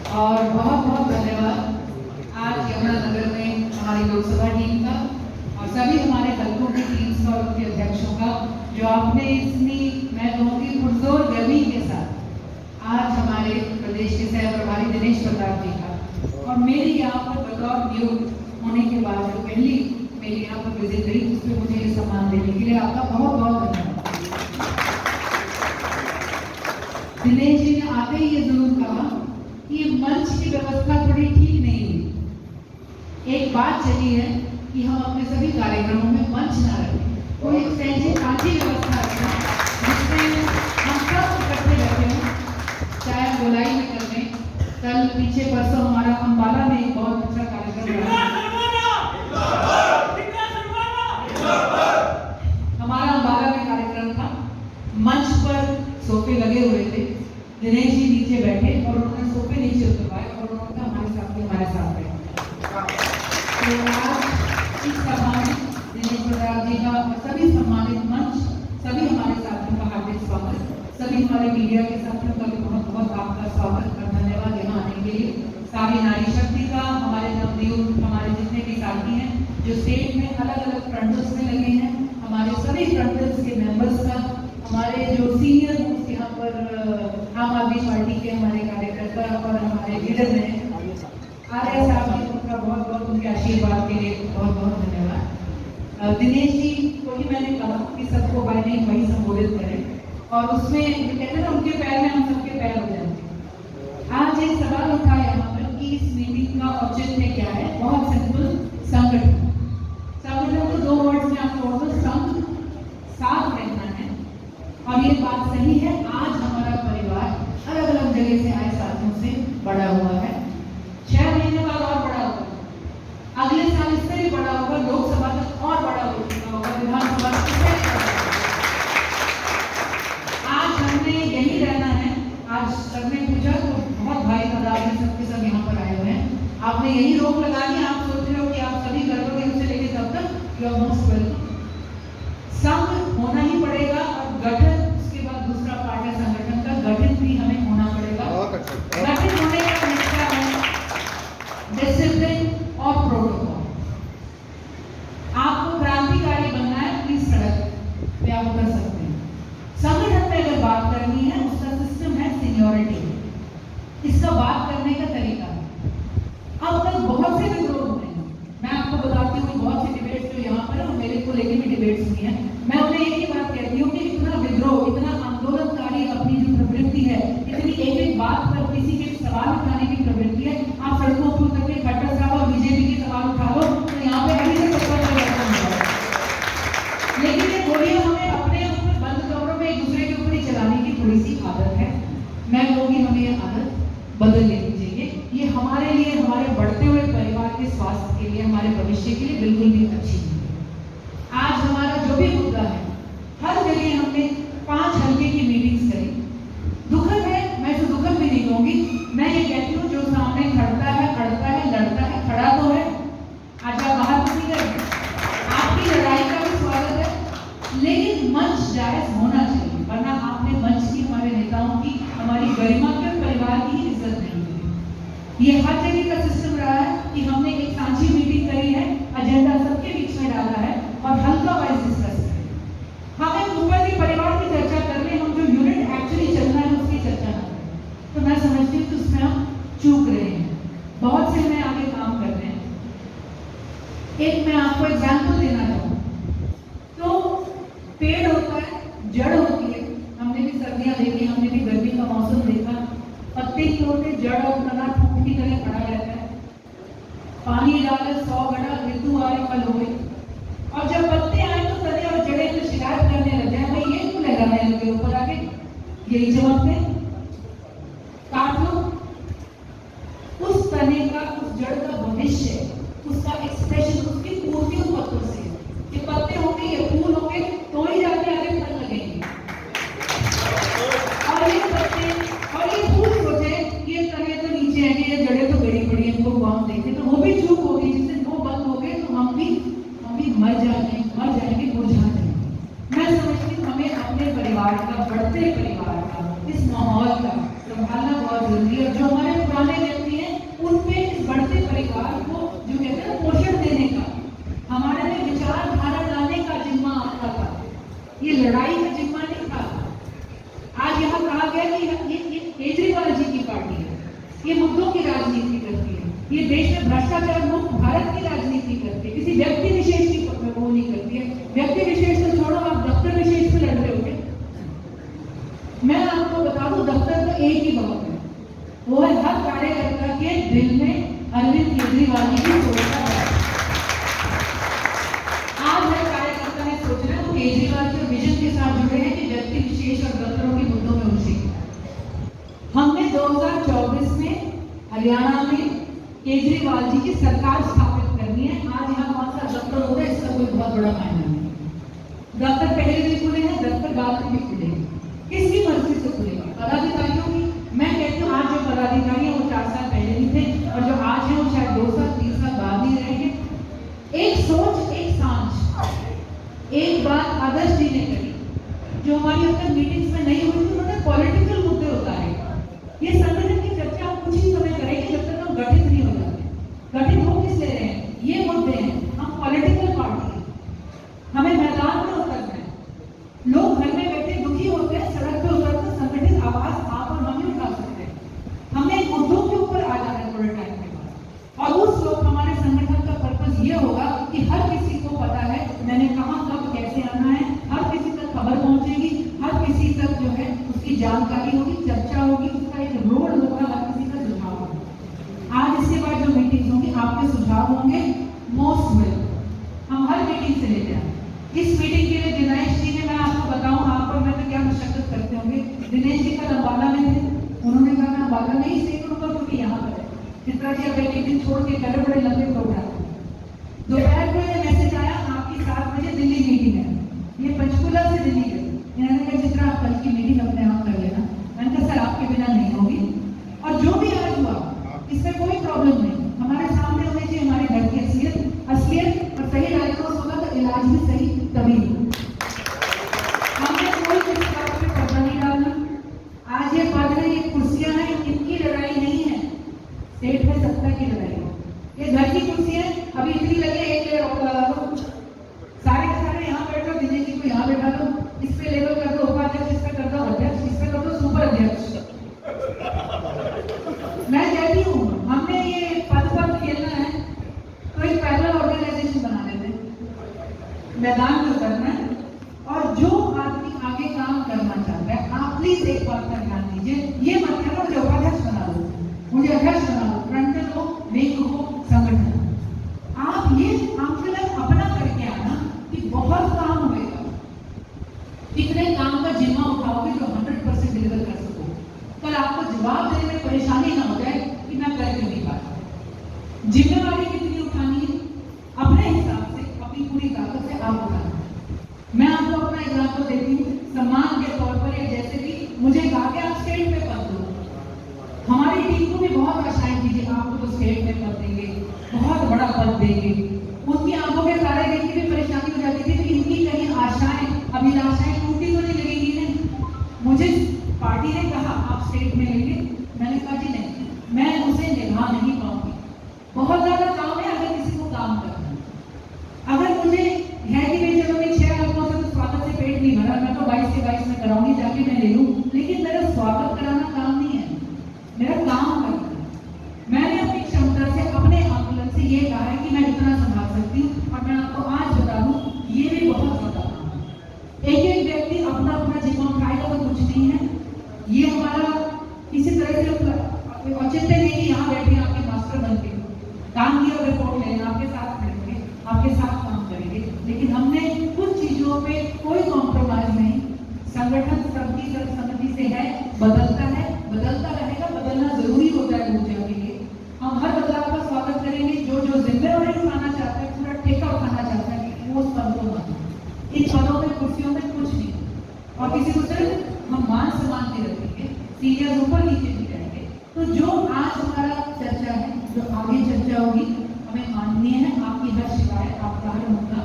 और बहुत बहुत धन्यवाद आज यमुनानगर में हमारी लोकसभा टीम का और सभी हमारे हल्कों की टीम्स का और उनके अध्यक्षों का, जो आपने इतनी, मैं कहूँगी, पुरजोर गर्मी के साथ आज हमारे प्रदेश के सह प्रभारी दिनेश प्रताप जी का और मेरी यहाँ पर बतौर न्यू होने के बाद जो पहली मेरी यहाँ पर विजिट रही, उसमें मुझे ये सम्मान देने के लिए आपका बहुत बहुत धन्यवाद। दिनेश जी ने आते ही ये जरूर कहा कि ये मंच की व्यवस्था थोड़ी ठीक नहीं हुई। एक बात चली है कि हम अपने सभी कार्यक्रमों में मंच ना रखें, कोई एक सहजी सांझी व्यवस्था रखें जिसमें हम सब इकट्ठे बैठे हों, चाहे गोलाई में कर लें। कल पीछे परसों हमारा अंबाला में एक बहुत अच्छा कार्यक्रम रहा, हमारा अंबाला में कार्यक्रम था। मंच पर सोफे लगे हुए थे, दिनेश जी नीचे बैठे और उन्होंने सोफे नीचे उतरवाए और उन्होंने हमारे साथ बैठे। तो आज इस सभा में दिनेश प्रताप जी का सभी सम्मानित मंच, सभी हमारे साथियों का हार्दिक स्वागत, सभी हमारे मीडिया के साथियों का भी बहुत बहुत आपका स्वागत और धन्यवाद यहाँ आने के लिए। सारी नारी शक्ति का, हमारे नवनियुक्त हमारे जितने भी साथी हैं जो स्टेट में अलग अलग फ्रंट्स में लगे हैं, हमारे सभी फ्रंट्स के मेंबर्स का, हमारे जो सीनियर मोस्ट यहाँ पर आम आदमी पार्टी के हमारे कार्यकर्ता और हमारे लीडर हैं आर्य साहब जी, उनका बहुत बहुत उनके आशीर्वाद के लिए बहुत बहुत धन्यवाद। दिनेश जी को ही मैंने कहा कि सबको बाय नेम वही संबोधित करें और उसमें कहते हैं ना, उनके पैर में हम सबके पैर हो जाते हैं। आज एक सवाल उठा यहाँ पर कि इस मीटिंग का औचित्य क्या है। बहुत सिंपल, संगठन। संगठन को दो वर्ड्स में आपको बोल दो, संघ, साथ रहना है। और ये बात सही है, आज हमारा परिवार अलग अलग जगह से आए साथियों से बड़ा हुआ है। 6 महीने बाद और बड़ा होगा, अगले साल इससे भी बड़ा होगा, लोकसभा तक और बड़ा हो चुका होगा, विधानसभा इससे भी बड़ा होगा। आज हमने यही रहना है। आज सर ने पूछा तो बहुत भाई तादाद में सबके सब यहाँ पर आए हुए हैं। आपने यही रोक लगा दी, आप सोच रहे हो कि आप सभी कर लोगे उससे लेके तब तक, यू आर मोस्ट वेलकम। संघ होना ही पड़ेगा और गठन, उसके बाद दूसरा पार्ट है संगठन का, गठन भी हमें होना पड़ेगा। गठन होने का हिस्सा है डिसिप्लिन और प्रोटोकॉल। आपको क्रांतिकारी बनना है, प्लीज सड़क पे आप कर सकते हैं। संगठन में अगर बात करनी है, उसका सिस्टम है सीनियोरिटी, इसका बात करने का तरीका है। अब तक बहुत से विद्रोह हुए हैं, मैं आपको बताती हूँ, बहुत सी डिबेट्स जो यहाँ पर है मेरे को लेकर भी डिबेट्स हुई हैं। मैं उन्हें एक ही बात कहती हूँ कि इतना विद्रोह, इतना आंदोलनकारी अपनी जो प्रवृत्ति है, इतनी एक एक बात पर किसी के सवाल उठाने की प्रवृत्ति है, आप सड़कों पर उतर के खट्टर साहब और बीजेपी के सवाल उठा लो तो यहाँ पे अभी से सत्ता का वर्तन होगा। लेकिन ये गोलियां हमें अपने ऊपर बंद कमरों में एक दूसरे के ऊपर ही चलाने की थोड़ी सी आदत है। मैं कहूँगी हमें ये आदत बदल लेनी चाहिए। ये हमारे लिए, हमारे बढ़ते हुए परिवार के स्वास्थ्य के लिए, हमारे भविष्य के लिए बिल्कुल भी अच्छी नहीं है। आज हमारा जो भी मुद्दा है, हर जगह हमने 5 हल्के की मीटिंग्स करी। दुखद है, मैं तो दुखद भी नहीं कहूंगी, मैं ये कहती हूँ जो सामने खड़ता है, अड़ता है, लड़ता है, खड़ा तो है, आज आप बाहर तो नहीं गए, आपकी लड़ाई का भी स्वागत है, लेकिन मंच जायज होना चाहिए, वरना आपने मंच की, हमारे नेताओं की, हमारी गरिमा के और परिवार की ही इज्जत नहीं की। ये हर जगह का सिस्टम रहा है कि हमने एक सांझी मीटिंग करी है, एजेंडा सबके बीच में डाला है और हल्का वाइज डिस्कस करें। हमें ऊपर के परिवार की चर्चा कर रहे हैं, हम जो यूनिट एक्चुअली चलना है उसकी चर्चा ना करें। तो मैं समझती हूँ कि उसमें हम चूक रहे हैं। बहुत से हमें आगे काम कर रहे हैं। एक मैं आपको एग्जाम्पल देना चाहूँ तो पेड़ होता है, जड़ होती है, हमने भी सर्दियां देखी, हमने भी गर्मी का मौसम देखा, पत्ते की होते, जड़ और तना ठूठ की तरह खड़ा रहता है, पानी डाले 100 घड़ा, ऋतु आए फल हुए, और जब पत्ते आए तो तने और जड़ें तो शिकायत करने लग जाए, भाई ये क्यों लगा रहे हैं उनके ऊपर आके, यही जवाब दें, काट लो। उस तने का, उस जड़ का भविष्य, उसका एक्सप्रेशन उसकी पूर्ति उन पत्तों से, ये पत्ते होंगे, ये फूल होंगे, तो ही जाके आगे फल लगेंगे। और ये पत्ते और ये फूल सोचे, ये तने तो नीचे है, ये जड़ें तो बड़ी बड़ी हैं, इनको हम देखें तो वो भी चूक होगी, जिससे वो बंद हो गए तो हम भी मर जाएंगे, मुरझा जाएंगे। मैं समझती हूँ हमें अपने परिवार का, बढ़ते परिवार का, इस माहौल का संभालना बहुत जरूरी है। जो हमारे पुराने व्यक्ति ये मुद्दों की राजनीति करती है, ये देश में भ्रष्टाचार मुक्त भारत की राजनीति करती है, किसी व्यक्ति विशेष की वो नहीं करती है। व्यक्ति विशेष तो छोड़ो, आप दफ्तर विशेष पे लड़ रहे होगे। मैं आपको बता दूं, दफ्तर तो एक ही बहुत है, वो है हर कार्यकर्ता के दिल में अरविंद केजरीवाल जी की सोच का है। आज हर कार्यकर्ता ने सोच रहा है वो केजरीवाल के विजन के साथ जुड़े हैं कि व्यक्ति विशेष और दफ्तरों के मुद्दों में उलझे। हमने 2024 में हरियाणा में केजरीवाल जी की सरकार स्थापित करनी है। आज यहाँ कौन सा दफ्तर होगा इसका कोई बहुत बड़ा मायना नहीं। दफ्तर पहले भी खुले हैं, दफ्तर बाद में भी खुले हैं, किसकी मर्जी से खुलेगा? पदाधिकारियों की। मैं कहती हूँ आज जो पदाधिकारी हैं वो 4 साल पहले नहीं थे, और जो आज हैं वो शायद 2 साल 3 साल बाद ही रहेंगे। एक सोच, एक सांच। एक बात आदर्श जी ने कही जो हमारी अब तक मीटिंग्स में नहीं हुई थी, उन्होंने पॉलिटिकल मुद्दे उतारे। ये संगठन की चर्चा हम कुछ ही समय करेंगे जब तक हम गठित नहीं हो जाते। गठित हो किस ले रहे हैं? ये मुद्दे हैं, हम पॉलिटिकल पार्टी हैं, हमें मैदान में उतरना है। लोग घर में बैठे दुखी होते हैं, सड़क पे उतरते, संगठित आवाज आप और हम ही उठा सकते हैं। हमें मुद्दों के ऊपर आ जाना है थोड़े टाइम के बाद, और उस वक्त हमारे संगठन का पर्पस ये होगा कि हर किसी को पता है मैंने कहाँ कब कैसे आना है, हर किसी तक खबर पहुंचेगी, हर किसी तक जो है उसकी जानकारी होगी, चर्चा होगी, उसका एक रोल होगा, हर किसी का सुझाव होगा। आज इसके बाद जो मीटिंग होंगी आपके सुझाव होंगे मोस्ट वेलकम, हम हर मीटिंग से लेते हैं। इस मीटिंग के लिए दिनेश जी ने, मैं आपको बताऊं, आप और मैं तो क्या मशक्कत करते होंगे। दिनेश जी कल अम्बाला में थे, उन्होंने कहा मैं अम्बाला में ही स्टे करूंगा क्योंकि यहाँ पर है। चित्रा जी अब एक दिन छोड़ के कल बड़े लंबे प्रोग्राम। दोपहर को ये मैसेज आया आपकी 7 बजे दिल्ली मीटिंग है। ये पंचकुला से दिल्ली गए, इन्होंने कहा चित्रा आप कल की मीटिंग अपने आप कर लेना। मैंने कहा सर आपके बिना नहीं होगी, और जो भी आज हुआ इसमें कोई प्रॉब्लम नहीं, हमारे सामने होनी चाहिए हमारे घर की असलियत और सही डायग्नोस होगा तो इलाज भी सही तभी होगा। हमने कोई किसी बात पे पर्दा नहीं डालना। आज ये पद है, ये कुर्सियां हैं, इनकी लड़ाई नहीं है, स्टेट में सत्ता की लड़ाई है। ये घर की कुर्सियां अभी इतनी लगे, एक लेयर और लगा दो, सारे के सारे यहाँ बैठो, दिनेश जी को यहाँ बैठा दो, इस पे लेवल कर दो उपाध्यक्ष, इस पे कर दो अध्यक्ष, इस पे कर दो सुपर अध्यक्ष। मैं कहती हूँ हमने ये पद खेलना है तो एक पैरेलल ऑर्गेनाइजेशन बना लेते हैं, मैदान में उतरना है, और जो आदमी आगे काम करना चाहता है, आप प्लीज एक बात का ध्यान दीजिए, ये मत कहना मुझे उपाध्यक्ष बना दो, मुझे अध्यक्ष बना दो, फ्रंटल हो, विंग हो, संगठन। आप ये आंकलन अपना करके आना कि बहुत काम होगा, कितने काम का जिम्मा उठाओगे जो 100% डिलीवर कर सको। कल आपको जवाब देने में परेशानी ना हो जाए कि मैं कर क्यों नहीं पाता। जिम्मेवारी कितनी उठानी है, अपने हिसाब से, अपनी पूरी ताकत से आप उठाना। मैं आपको अपना एग्जाम्पल देती हूँ, सम्मान के तौर पर, या जैसे कि मुझे कहा कि आप स्टेट में पद दो, हमारी टीम को भी बहुत आशाएं कीजिए, आपको तो स्टेट में पद देंगे, बहुत बड़ा पद देंगे। उनकी आंखों के तारे देख के भी परेशानी हो जाती थी कि इनकी कहीं आशाएं, अभिलाषाएं टूटी तो नहीं लगेगी ना। मुझे पार्टी ने कहा आप स्टेट में लेंगे, मैंने कहा जी नहीं, मैं उसे निभा नहीं पाऊंगी, बहुत ज्यादा काम है अगर किसी को काम करना है। अगर मुझे है कि भाई चलो मैं 6 लोगों से तो स्वागत से पेट नहीं भरा, मैं तो 22 के 22 में कराऊंगी, जाके मैं ले लूं, लेकिन मेरा स्वागत कराना काम नहीं है, मेरा काम करना है। मैंने अपनी क्षमता से, अपने आंकलन से ये कहा है कि मैं इतना संभाल सकती हूँ, और मैं आपको आज बता दूं ये भी बहुत ज्यादा काम है। एक एक व्यक्ति अपना अपना जिम्मा उठाएगा तो कुछ नहीं है। ये हमारा किसी तरह से औचित्य नहीं कि यहाँ बैठे आपके मास्टर बनके काम किया, रिपोर्ट लेना, आपके साथ बैठेंगे, आपके साथ काम करेंगे, लेकिन हमने कुछ चीजों पे कोई कॉम्प्रोमाइज नहीं। संगठन सबकी सर्वसम्मति से है, बदलता रहेगा, बदलना जरूरी होता है ऊर्जा के लिए। हम हर बदलाव का स्वागत करेंगे, जो जिम्मेवारी उठाना चाहता है, पूरा ठेका उठाना चाहता है, वो उस पद को माने। इन पदों में, कुर्सियों में कुछ नहीं, और किसी को सिर्फ हम मान सम्मान के रखेंगे, सीनियर ऊपर नीचे भी रहेंगे। तो जो आज हमारा चर्चा है, जो आगे चर्चा होगी, हमें माननीय है। आपकी हर शिकायत, आपका हर मुद्दा,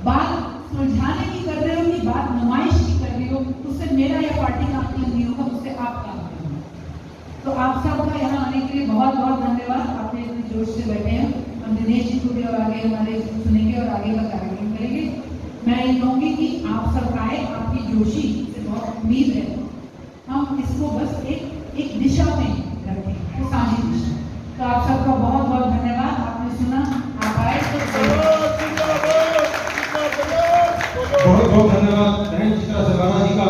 बात सुलझाने की कर रहे हो कि बात नुमाइश की कर रही हो, उससे मेरा या पार्टी का आकलन नहीं होगा, उससे आपका आकलन होगा। तो आप सबका यहाँ आने के लिए बहुत बहुत धन्यवाद। आपने इतने जोश से बैठे हैं, हम दिनेश जी को भी और आगे हमारे सुनेंगे और आगे का कार्यक्रम करेंगे। मैं ये कहूँगी कि आप सब आए, आपकी जोशी से बहुत उम्मीद है, हम इसको बस एक दिशा में रखें, तो साझी बहुत धन्यवाद बहन चित्रा सरकारा जी का